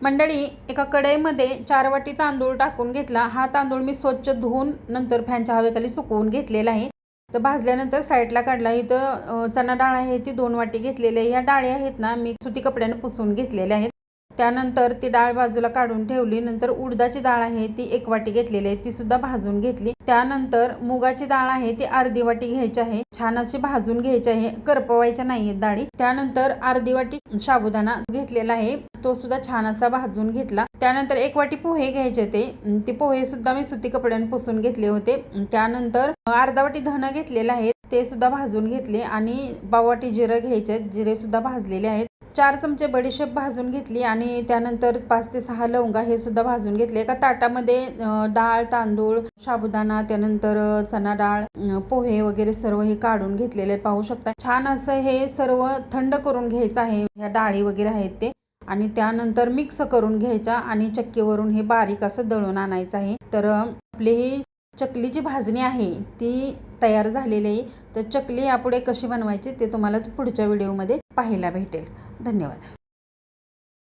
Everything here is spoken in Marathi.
मंडळी, एका कढईमध्ये 4 वाटी तांदूळ टाकून घेतला। हा तांदूळ मी स्वच्छ धुवून नंतर फॅनच्या हवेखाली सुकवून घेतलेला आहे। तर भाजल्यानंतर साईडला काढला। इथं चणा डाळ आहे ती 2 वाटी घेतलेली आहे। ह्या डाळी आहेत ना मी सुती कपड्याने पुसून घेतलेल्या आहेत। त्यानंतर ती डाळ बाजूला काढून ठेवली। नंतर उडदाची डाळ आहे ती 1 वाटी घेतलेली आहे, ती सुद्धा भाजून घेतली। त्यानंतर मुगाची डाळ आहे ती अर्धी वाटी घ्यायची आहे, छान अशी भाजून घ्यायची आहे, करपवायच्या नाहीयेत डाळी। त्यानंतर अर्धी वाटी साबुदाणा घेतलेला आहे, तो सुद्धा छान असा भाजून घेतला। त्यानंतर 1 वाटी पोहे घ्यायचे, ते पोहे सुद्धा मी सुती कपड्याने पुसून घेतले होते। त्यानंतर अर्धा वाटी धने घेतलेले आहेत, ते सुद्धा भाजून घेतले आणि पाव वाटी जिरे घ्यायचे, जिरे सुद्धा भाजलेले आहेत। 4 चमचे बडीशेप भाजून घेतली आणि त्यानंतर 5 ते 6 लवंगा हे सुद्धा भाजून घेतले। एका ताटामध्ये डाळ, तांदूळ, साबुदाणा, त्यानंतर चणा डाळ, पोहे वगैरे सर्व हे काढून घेतलेले पाहू शकता। छान असं हे सर्व थंड करून घ्यायचं आहे, ह्या डाळी वगैरे आहेत ते, आणि त्यानंतर मिक्स करून घ्यायच्या आणि चक्कीवरून हे बारीक असं दळून आणायचं आहे। तर आपली ही चकलीची भाजणी आहे ती तयार झालेली आहे। तर चकली यापुढे कशी बनवायची ते तुम्हाला पुढच्या व्हिडिओमध्ये पाहायला भेटेल। धन्यवाद।